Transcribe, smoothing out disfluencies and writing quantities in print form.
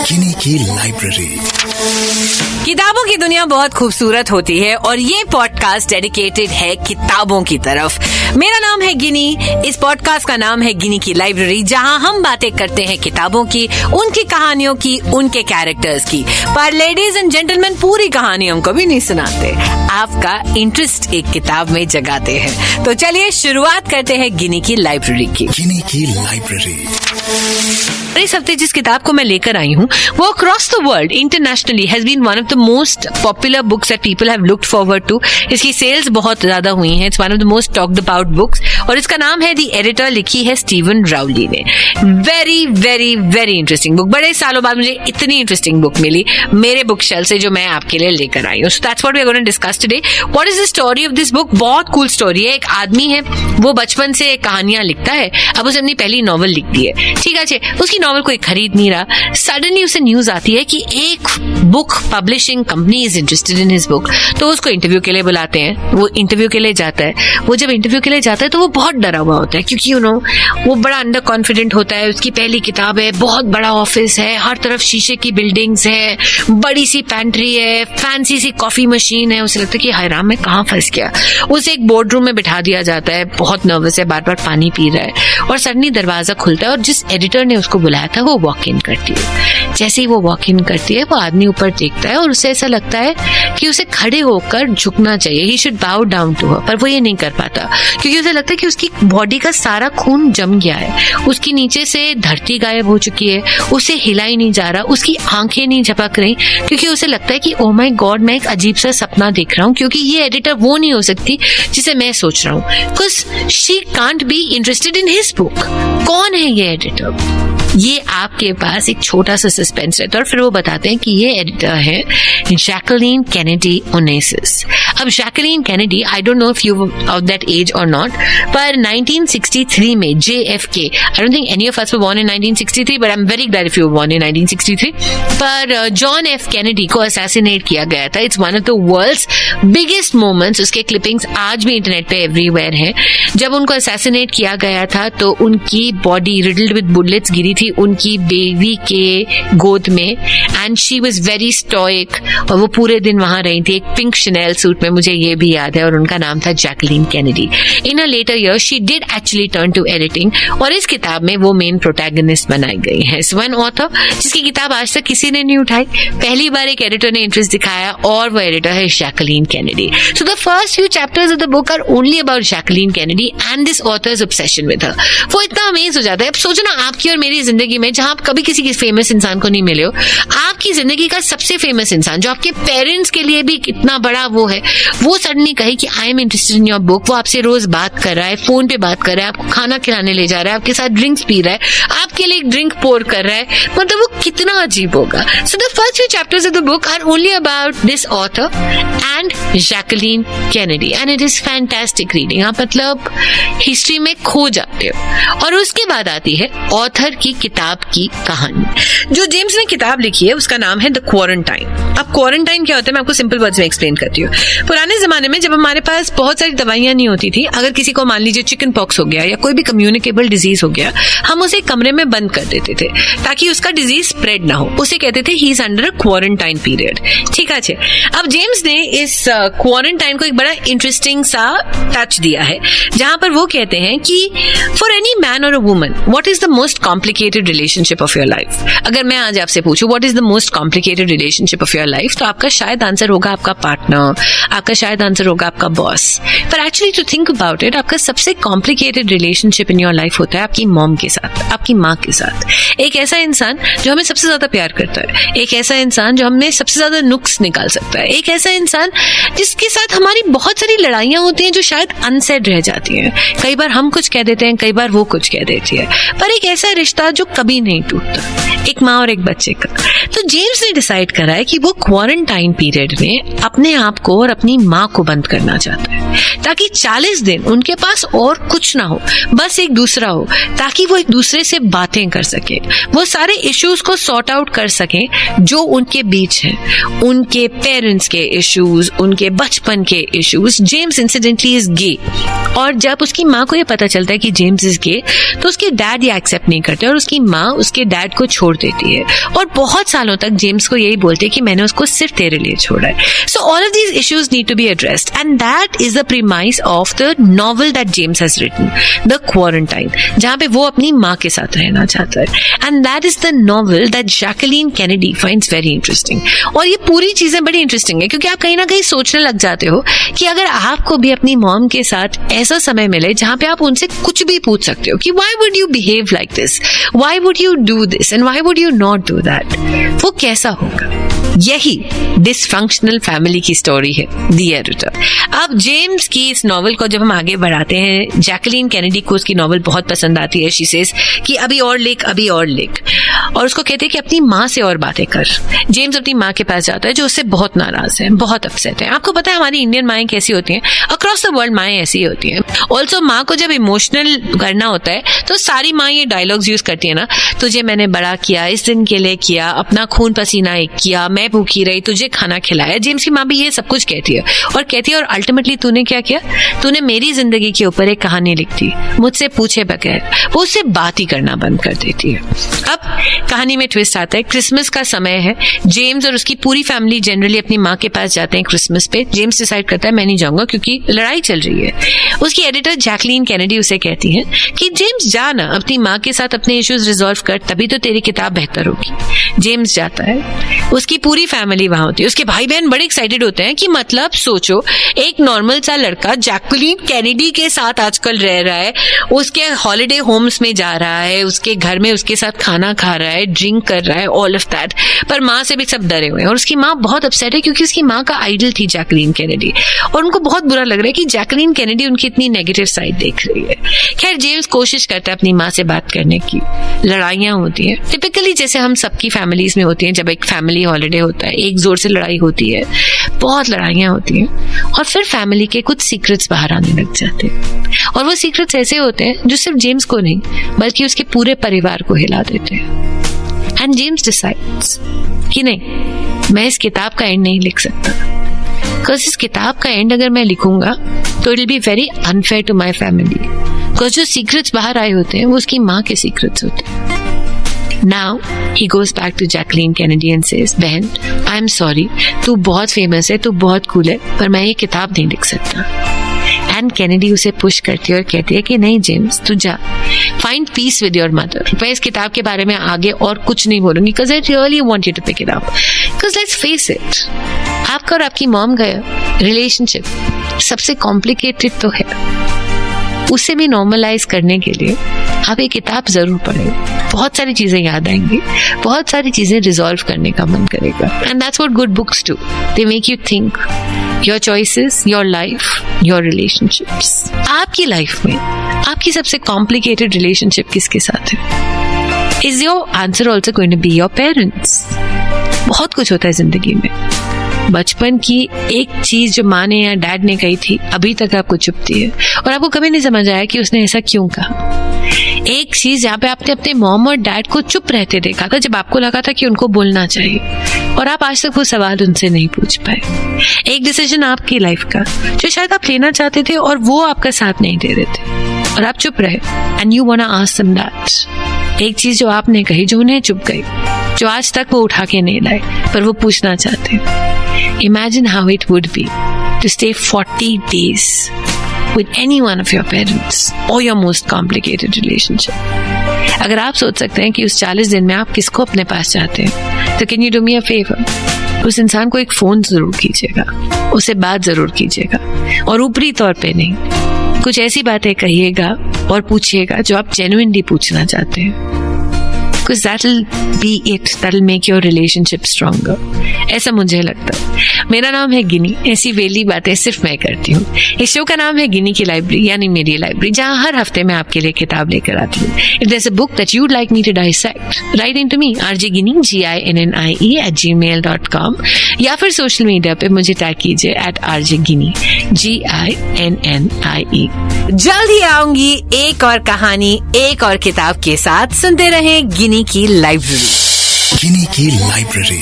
गिनी की लाइब्रेरी। किताबों की दुनिया बहुत खूबसूरत होती है और ये पॉडकास्ट डेडिकेटेड है किताबों की तरफ। मेरा नाम है गिनी, इस पॉडकास्ट का नाम है गिनी की लाइब्रेरी, जहां हम बातें करते हैं किताबों की, उनकी कहानियों की, उनके कैरेक्टर्स की। पर लेडीज एंड जेंटलमैन पूरी कहानी हमको भी नहीं सुनाते, आपका इंटरेस्ट एक किताब में जगाते हैं। तो चलिए शुरुआत करते हैं गिनी की लाइब्रेरी की। गिनी की लाइब्रेरी। इस हफ्ते जिस किताब को मैं लेकर आई हूँ वो across the world internationally has been one of the most popular books that people have looked forward to. इसकी सेल्स बहुत ज्यादा हुई हैं। It's one of the most talked about books और इसका नाम है द एडिटर। लिखी है स्टीवन राउली ने। Very very very interesting book. बड़े सालों बाद मुझे इतनी इंटरेस्टिंग बुक मिली मेरे बुक शेल्फ से, जो मैं आपके लिए लेकर आई हूँ। So that's what we are going to discuss today. What is the story of this book? बहुत कूल स्टोरी है। एक आदमी है, वो बचपन से कहानियां लिखता है। अब उसे अपनी पहली नॉवल लिख दी है, ठीक है। उसकी नॉवल कोई खरीद नहीं रहा। सडनली उसे न्यूज आती है कि एक book publishing company is interested in his book. तो उसको इंटरव्यू के लिए बुलाते हैं। वो इंटरव्यू के लिए जाता है। वो जब इंटरव्यू के लिए जाता है तो वो बहुत डरा हुआ होता है, क्योंकि वो बड़ा अंडर कॉन्फिडेंट होता है। उसकी पहली किताब है, बहुत बड़ा ऑफिस है, हर तरफ शीशे की बिल्डिंग्स है, बड़ी सी पैंट्री है, फैंसी सी कॉफी मशीन है। उसे लगता है कि हाय राम, मैं कहाँ फंस गया। उसे एक बोर्ड रूम में बिठा दिया जाता है। बहुत नर्वस है, बार बार पानी पी रहा है और सडनली दरवाजा खुलता है और जिस एडिटर ने उसको बुलाया था वो वॉक इन करती है। जैसे ही वो वॉक इन करती है, वो आदमी ऊपर देखता है और उसे ऐसा लगता है कि उसे खड़े होकर झुकना चाहिए, he should bow down to her, पर वो ये नहीं कर पाता क्योंकि उसे लगता है कि उसकी बॉडी का सारा खून जम गया है। उसकी नीचे से धरती गायब हो चुकी है, उसे हिला ही नहीं जा रहा, उसकी आंखें नहीं झपक रही, क्योंकि उसे लगता है कि ओह माय गॉड, मैं एक अजीब सा सपना देख रहा हूँ, क्योंकि ये एडिटर वो नहीं हो सकती जिसे मैं सोच रहा हूँ, because she can't be interested in his book. कौन है ये एडिटर? ये आपके पास एक छोटा सा सस्पेंस रहता है और फिर वो बताते हैं कि ये एडिटर है जैकलीन कैनेडी ओनेसिस। अब Jacqueline Kennedy, I don't know if you of that age or not, पर 1963 में JFK, I don't think any of us were born in 1963, but I am very glad if you were born in 1963, पर John F Kennedy को assassinate किया गया था। It's one of the world's biggest moments. उसके clippings आज भी internet पे everywhere हैं। जब उनको असैसिनेट किया गया था तो उनकी बॉडी रिडल्ड विद बुलेट्स गिरी थी उनकी बेबी के गोद में, and she was very stoic, और वो पूरे दिन वहां रही थी एक पिंक शनेल सूट में, मुझे ये भी याद है, और उनका नाम था Jacqueline Kennedy. In a later year she did actually turn to editing और इस किताब में वो मेन प्रोटैगनिस्ट बनाई गई है। वन ऑथर जिसकी किताब आज तक किसी ने नहीं उठाई, पहली बार एक एडिटर ने इंटरेस्ट दिखाया और वो एडिटर है Jacqueline Kennedy. So the first few chapters of the book are only about Jacqueline Kennedy and this author's obsession with her. वो इतना अमेज हो जाता है। अब सोचो ना, आपकी और मेरी जिंदगी में, जहां आप कभी किसी फेमस इंसान को नहीं मिले हो, आपकी जिंदगी का सबसे फेमस इंसान जो आपके पेरेंट्स के लिए भी कितना बड़ा वो है, वो सडनली कहे कि I am interested in your book. वो आपसे रोज बात कर रहा है, फोन पे बात कर रहा है, आपको खाना खिलाने ले जा रहा है, आपके साथ ड्रिंक्स पी रहा है, आपके लिए एक ड्रिंक पोर कर रहा है, मतलब वो कितना अजीब होगा। So the first few chapters of the book are only about this author and Jacqueline Kennedy and it is fantastic reading. आप मतलब हिस्ट्री में खो जाते हो। और उसके बाद आती है ऑथर की किताब की कहानी। जो जेम्स ने किताब लिखी है उसका नाम है द क्वारंटाइन। अब क्वारंटाइन क्या होता है मैं आपको सिंपल वर्ड्स में एक्सप्लेन करती हूँ। पुराने जमाने में जब हमारे पास बहुत सारी दवाइयां नहीं होती थी, अगर किसी को मान लीजिए चिकन पॉक्स हो गया या कोई भी कम्युनिकेबल डिजीज हो गया, हम उसे कमरे में बंद कर देते थे ताकि उसका डिजीज स्प्रेड ना हो। उसे कहते थे he is under a quarantine period, ठीक है। अब जेम्स ने इस क्वारंटाइन को एक बड़ा इंटरेस्टिंग सा टच दिया है, जहां पर वो कहते हैं कि फॉर एनी मैन और a woman what is the most complicated relationship of your life. अगर मैं आज आपसे पूछूं what is the most complicated relationship of your life, तो आपका शायद आंसर होगा आपका पार्टनर, आपका शायद आंसर होगा आपका बॉस। पर actually to think about it, आपका सबसे complicated relationship in your life होता है आपकी मॉम के साथ, आपकी माँ के साथ। एक ऐसा इंसान जो हमें सबसे ज्यादा प्यार करता है, एक ऐसा इंसान जो हमें सबसे ज्यादा नुक्स निकाल सकता है, एक ऐसा इंसान जिसके साथ हमारी बहुत सारी लड़ाइयां होती हैं जो शायद अनसेड रह जाती हैं। कई बार हम कुछ कह देते हैं, कई बार वो कुछ कह देती है, पर एक ऐसा रिश्ता जो कभी नहीं टूटता, एक माँ और एक बच्चे का। तो जेम्स ने डिसाइड करा है कि वो क्वारंटाइन पीरियड में अपने आप को और अपनी माँ को बंद करना चाहता है, ताकि 40 दिन उनके पास और कुछ ना हो, बस एक दूसरा हो, ताकि वो एक दूसरे से बातें कर सके, वो सारे इश्यूज को सॉर्ट आउट कर सके जो उनके बीच हैं, उनके पेरेंट्स के इश्यूज, उनके बचपन के issues. James incidentally is gay, और जब उसकी माँ को ये पता चलता है कि जेम्स इज गे, तो उसके डैड ये एक्सेप्ट नहीं करते और उसकी माँ उसके डैड को छोड़ छोड़ देती है और बहुत सालों तक जेम्स को यही बोलते हैं कि मैंने उसको सिर्फ तेरे लिए छोड़ा है. So all of these issues need to be addressed and that is the premise of the novel that James has written, The Quarantine, जहां पे वो अपनी माँ के साथ रहना चाहता है. And that is the novel that Jacqueline Kennedy finds very interesting. और ये पूरी चीजें बड़ी इंटरेस्टिंग है क्योंकि आप कहीं ना कहीं सोचने लग जाते हो कि अगर आपको भी अपनी मॉम के साथ ऐसा समय मिले जहां पे आप उनसे कुछ भी पूछ सकते हो कि why would you behave like this, why would you do this and why would you not do that, वो कैसा होगा. यही डिसफंक्शनल फैमिली की स्टोरी है द एडिटर. अब जेम्स की इस नॉवल को जब हम आगे बढ़ाते हैं, जैकलीन कैनेडी को उसकी नॉवल बहुत पसंद आती है. शी सेज कि अभी और लिख, अभी और लिख, और उसको कहते हैं कि अपनी माँ से और बातें कर. जेम्स अपनी माँ के पास जाता है जो उससे बहुत नाराज है, बहुत अपसेट है. आपको पता है हमारी इंडियन माएँ कैसी होती हैं, अक्रॉस द वर्ल्ड माएँ ऐसी होती हैं. ऑल्सो माँ को जब इमोशनल करना होता है तो सारी माँ ये डायलॉग्स यूज करती है ना, तुझे मैंने बड़ा किया, इस दिन के लिए किया, अपना खून पसीना एक किया, मैं भूखी रही, तुझे खाना खिलाया. जेम्स की माँ भी ये सब कुछ कहती है और अल्टीमेटली तूने क्या किया, तूने मेरी जिंदगी के ऊपर एक कहानी लिख दी मुझसे पूछे बगैर. वो उससे बात ही करना बंद कर देती है. अब कहानी में ट्विस्ट आता है. क्रिसमस का समय है. जेम्स और उसकी पूरी फैमिली जनरली अपनी माँ के पास जाते हैं क्रिसमस पे. जेम्स डिसाइड करता है मैं नहीं जाऊंगा क्योंकि लड़ाई चल रही है. उसकी एडिटर जैकलीन कैनेडी उसे कहती है कि जेम्स जा ना, अपनी माँ के साथ अपने इश्यूज रिजॉल्व कर, तभी तो तेरी किताब बेहतर होगी. जेम्स जाता है. उसकी पूरी फैमिली वहां होती है. उसके भाई बहन बड़े एक्साइटेड होते हैं कि मतलब सोचो, एक नॉर्मल सा लड़का जैकलीन कैनेडी के साथ आजकल रह रहा है, उसके हॉलिडे होम्स में जा रहा है, उसके घर में उसके साथ खाना खा रहा है, ड्रिंक कर रहा है, ऑल ऑफ दैट. पर माँ से भी सब डरे हुए हैं और उसकी माँ बहुत अपसेट है क्योंकि उसकी माँ का आइडल थी जैकलीन कैनेडी और उनको बहुत बुरा लग रहा है कि जैकलीन कैनेडी उनकी इतनी नेगेटिव साइड देख रही है. खैर जेम्स कोशिश करता है अपनी माँ से बात करने की. लड़ाइयाँ होती हैं टिपिकली जैसे हम सबकी फैमिलीज में होती हैं. जब एक फैमिली हॉलिडे होता है एक जोर से लड़ाई होती है, बहुत लड़ाइयाँ होती हैं और फिर फैमिली के कुछ सीक्रेट्स बाहर आने लग जाते हैं. और वो सीक्रेट्स ऐसे होते हैं जो सिर्फ जेम्स को नहीं बल्कि उसके पूरे परिवार को हिला देते हैं. एंड जेम्स डिसाइड्स कि नहीं, मैं इस किताब का एंड नहीं लिख सकता, बिकॉज इस किताब का एंड अगर मैं लिखूंगा तो it will be very unfair to my family. Because जो सीक्रेट्स बाहर आए होते हैं वो उसकी माँ के सीक्रेट्स होते हैं. Now he goes back to Jacqueline Kennedy and says, बहन, I'm sorry, तू बहुत फेमस है, तू बहुत कूल है, पर मैं ये किताब नहीं लिख सकता. एंड कैनेडी उसे पुश करती है और कहती है कि नहीं जेम्स, तू जा, find peace with your mother. मैं इस किताब के बारे में आगे और कुछ नहीं बोलूंगी because I really want you to pick it up. Because let's face it, आपका और आपकी मॉम का रिलेशनशिप सबसे कॉम्प्लिकेटेड तो है. उसे भी नॉर्मलाइज करने के लिए आप ये किताब जरूर पढ़ें. बहुत सारी चीजें याद आएंगी, बहुत सारी चीजें रिजॉल्व करने का मन करेगा. And that's what good books do, they make you think. Your choices, your life, your relationships. आपकी लाइफ में आपकी सबसे कॉम्प्लिकेटेड रिलेशनशिप किसके साथ है? Is your answer also going to be your parents? बहुत कुछ होता है जिंदगी में. बचपन की एक चीज जो माँ ने या डैड ने कही थी अभी तक आपको चुभती है और आपको कभी नहीं समझ आया कि उसने ऐसा क्यों कहा. एक चीज जहाँ पे आपने अपने मॉम और डैड को चुप रहते देखा था जब आपको लगा था कि उनको बोलना चाहिए और आप आज तक वो सवाल उनसे नहीं पूछ पाए. एक डिसीजन आपकी लाइफ का जो शायद आप लेना चाहते थे और वो आपका साथ नहीं दे रहे थे और आप चुप रहे. And you want to ask them that. एक चीज जो आपने कही जो उन्हें चुप गई, जो आज तक वो उठा के नहीं लाए पर वो पूछना चाहते. Imagine how it would be to stay 40 days with any one of your parents or your most complicated relationship. अगर आप सोच सकते हैं कि उस 40 दिन में आप किसको अपने पास चाहते हैं तो can you do me a favor? उस इंसान को एक फोन जरूर कीजिएगा, उससे बात जरूर कीजिएगा और ऊपरी तौर पे नहीं, कुछ ऐसी बातें कहिएगा और पूछिएगा जो आप जेन्युइनली पूछना चाहते हैं. Because that'll be it. That'll make your relationship stronger. ऐसा मुझे लगता है. मेरा नाम है गिनी. ऐसी वेली बातें सिर्फ मैं करती हूँ. इस शो का नाम है गिनी की लाइब्रेरी यानी मेरी लाइब्रेरी, जहाँ हर हफ्ते मैं आपके लिए किताब लेकर आती हूँ. If there's a book that you'd like me to dissect, write into me rjginnie @gmail.com या फिर सोशल मीडिया पे मुझे टैग कीजिए @rjginnie GINNIE. जल्द ही आऊंगी एक और कहानी, एक और किताब के साथ. सुनते रहें गिनी की लाइब्रेरी. गिनी की लाइब्रेरी.